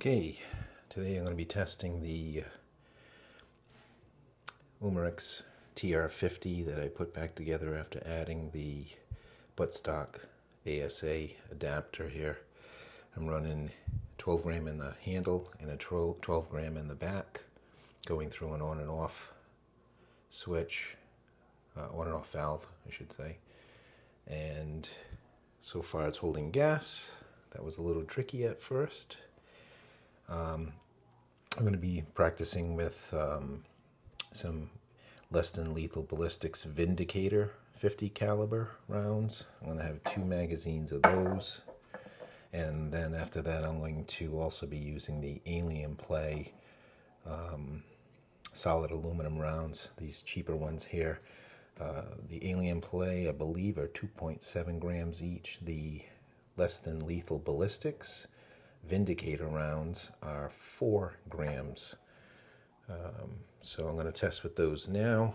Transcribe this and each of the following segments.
Okay, today I'm going to be testing the Umarex TR50 that I put back together after adding the buttstock ASA adapter here. I'm running 12 gram in the handle and a 12 gram in the back, going through an on and off switch, on and off valve I should say, and so far it's holding gas. That was a little tricky at first. I'm going to be practicing with some Less Lethal Ballistics Vindicator 50 caliber rounds. I'm going to have 2 magazines of those, and then after that I'm going to also be using the Alien Play solid aluminum rounds, these cheaper ones here. The Alien Play, I believe, are 2.7 grams each. The Less Lethal Ballistics Vindicator rounds are 4 grams. So I'm going to test with those now,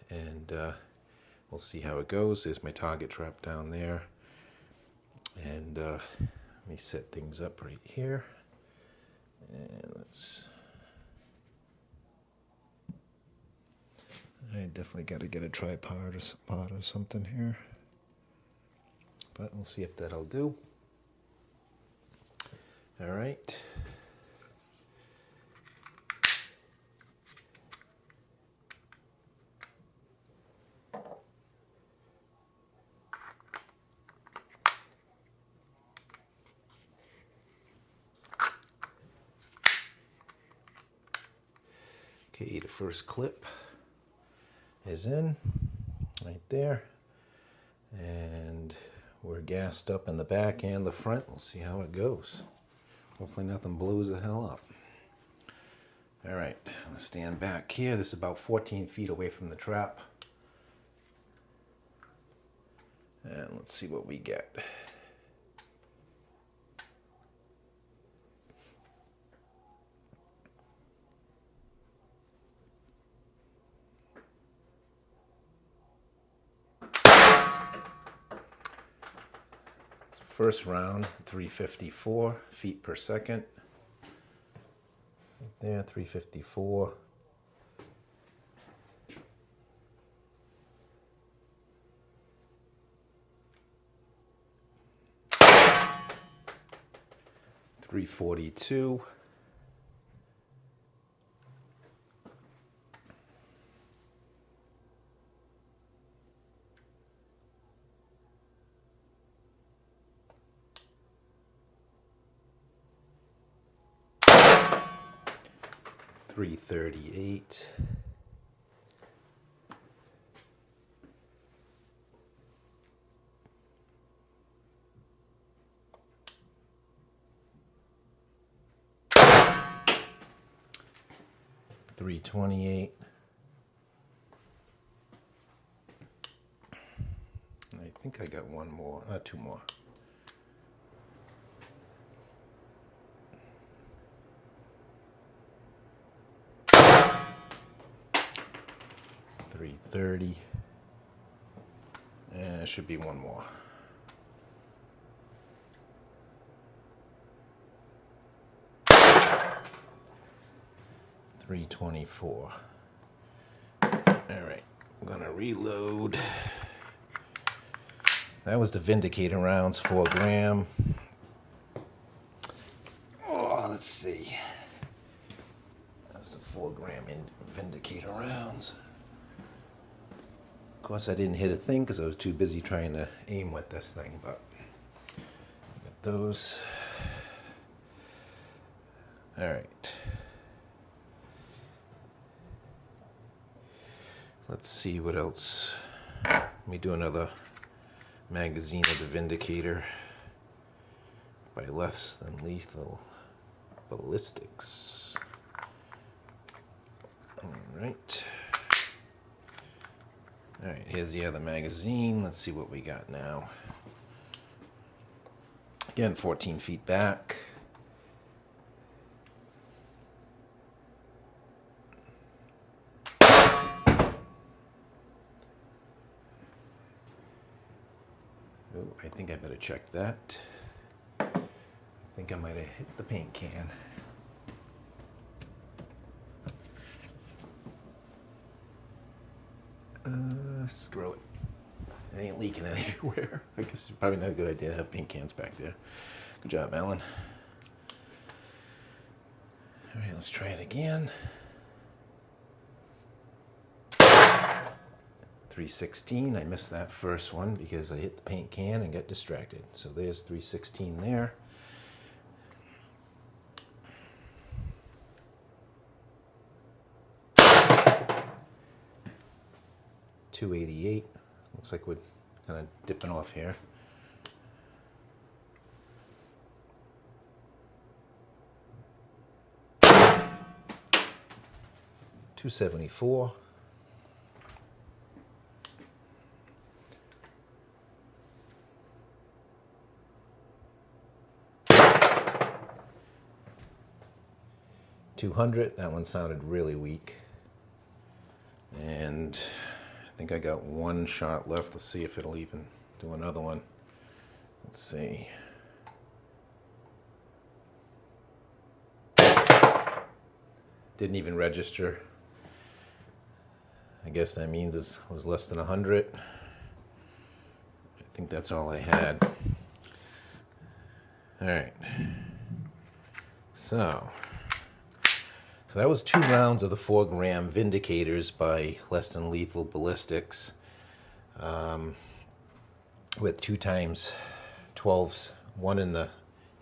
and we'll see how it goes. There's my target trap down there, and let me set things up right here, and I definitely got to get a tripod or spot or something here, but we'll see if that'll do. All right. Okay, the first clip is in right there, and we're gassed up in the back and the front. We'll see how it goes. Hopefully nothing blows the hell up. All right, I'm gonna stand back here. This is about 14 feet away from the trap, and let's see what we get. First round, 354 feet per second. Right there, 354. .342. .338. .328. I think I got one more, 2 more. .330. And there should be one more. .324. All right, I'm gonna reload. That was the Vindicator rounds, 4 gram. Oh, let's see. That was the 4 gram Vindicator rounds. Of course, I didn't hit a thing because I was too busy trying to aim with this thing, but I got those. All right. Let's see what else. Let me do another magazine of the Vindicator by Less Lethal Ballistics. All right. All right, here's the other magazine. Let's see what we got now. Again, 14 feet back. Oh, I think I better check that. I think I might have hit the paint can. Screw it. It ain't leaking anywhere. I guess it's probably not a good idea to have paint cans back there. Good job, Alan. All right, let's try it again. 316. I missed that first one because I hit the paint can and got distracted. So there's 316 there. .288. Looks like we're kind of dipping off here. .274. .200. That one sounded really weak. And I think I got one shot left. Let's see if it'll even do another one. Let's see. Didn't even register. I guess that means it was less than 100. I think that's all I had. All right. So that was 2 rounds of the 4-gram Vindicators by Less Lethal Ballistics, with 2 times 12s, one in the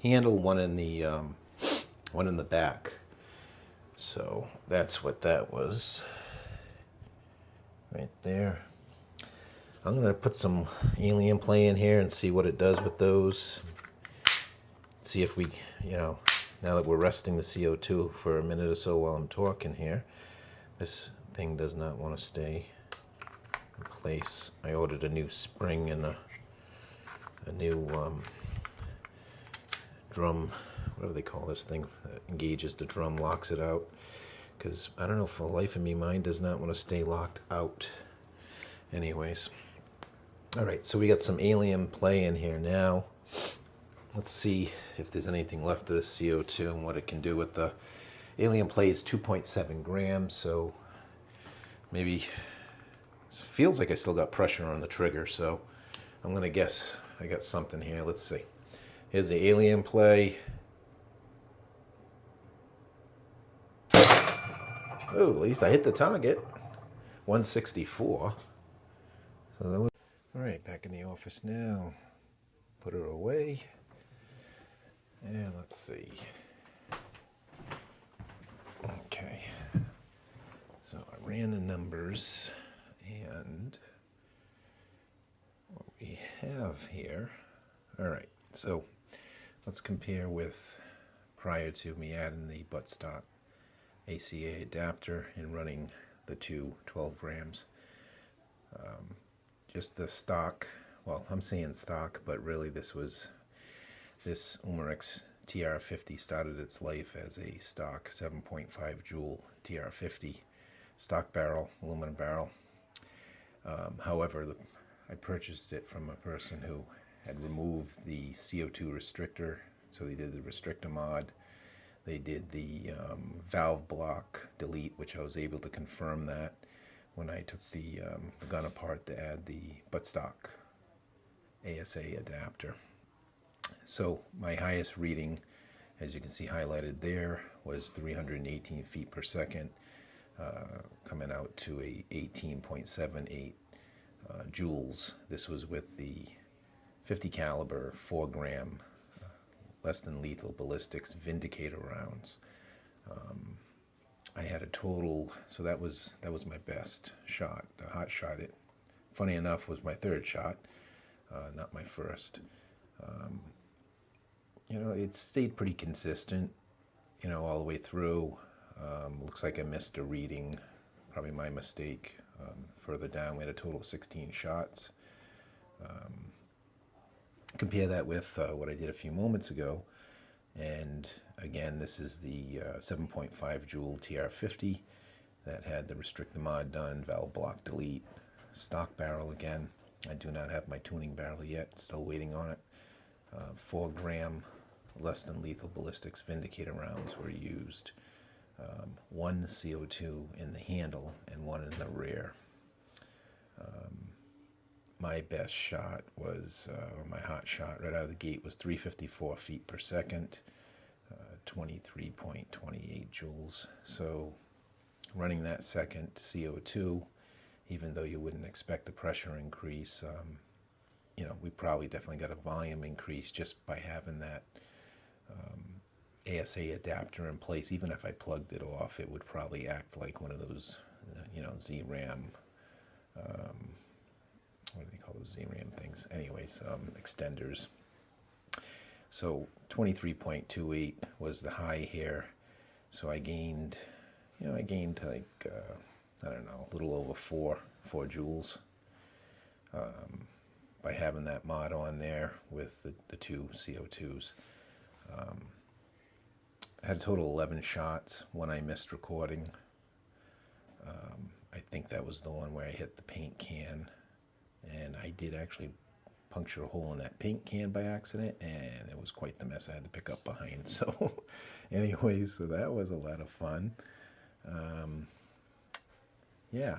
handle, one in the back. So that's what that was right there. I'm gonna put some alien play in here and see what it does with those. See if we, now that we're resting the CO2 for a minute or so while I'm talking here. This thing does not want to stay in place. I ordered a new spring and a new drum, what do they call this thing that engages the drum, locks it out. Because I don't know, for the life of me, mine does not want to stay locked out. Anyways. Alright, so we got some alien play in here now. Let's see if there's anything left of the CO2 and what it can do with the alien play. Is 2.7 grams, so maybe it feels like I still got pressure on the trigger, so I'm gonna guess I got something here. Let's see. Here's the alien play. Oh, at least I hit the target. 164. So that was all right. Back in the office now. Put her away. And let's see. Okay. So I ran the numbers, and what we have here. All right. So let's compare with prior to me adding the buttstock ACA adapter and running the 12 grams. Just the stock, well, I'm saying stock, but really this Umarex TR50 started its life as a stock 7.5 joule TR50 stock barrel, aluminum barrel. However, I purchased it from a person who had removed the CO2 restrictor, so they did the restrictor mod. They did the valve block delete, which I was able to confirm that when I took the gun apart to add the buttstock ASA adapter. So my highest reading, as you can see highlighted there, was 318 feet per second, coming out to a 18.78 joules. This was with the 50 caliber 4-gram Less Lethal Ballistics Vindicator rounds. I had a total, so that was my best shot. The hot shot, it funny enough was my 3rd shot, not my 1st. It stayed pretty consistent, all the way through. Looks like I missed a reading, probably my mistake. Further down, we had a total of 16 shots. Compare that with what I did a few moments ago, and again, this is the 7.5 joule TR50 that had the restrictor mod done, valve block delete, stock barrel again. I do not have my tuning barrel yet, still waiting on it. 4-gram Less Lethal Ballistics Vindicator rounds were used. 1 CO2 in the handle and 1 in the rear. My best shot was, or my hot shot right out of the gate was 354 feet per second, 23.28 joules. So running that second CO2, even though you wouldn't expect the pressure increase, you know, we probably definitely got a volume increase just by having that ASA adapter in place. Even if I plugged it off, it would probably act like one of those, you know, ZRAM, what do they call those ZRAM things? Anyways, extenders. So 23.28 was the high here. So I gained, you know, I gained like, I don't know, a little over four joules by having that mod on there with the two CO2s. I had a total of 11 shots. One I missed recording. I think that was the one where I hit the paint can, and I did actually puncture a hole in that paint can by accident, and it was quite the mess I had to pick up behind. So anyways, so that was a lot of fun. Yeah.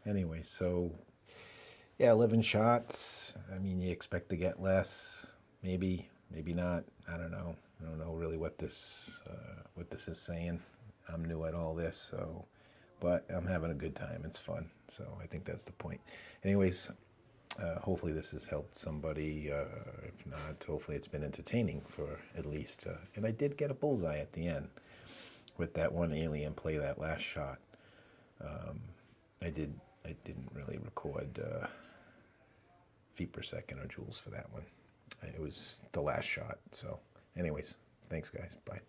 Anyway, so yeah, 11 shots. I mean, you expect to get less, maybe, maybe not. I don't know. I don't know really what this is saying. I'm new at all this, so, but I'm having a good time. It's fun, so I think that's the point. Anyways, hopefully this has helped somebody. If not, hopefully it's been entertaining for at least. And I did get a bullseye at the end with that one alien play that last shot. I didn't really record feet per second or joules for that one. It was the last shot. So anyways, thanks guys. Bye.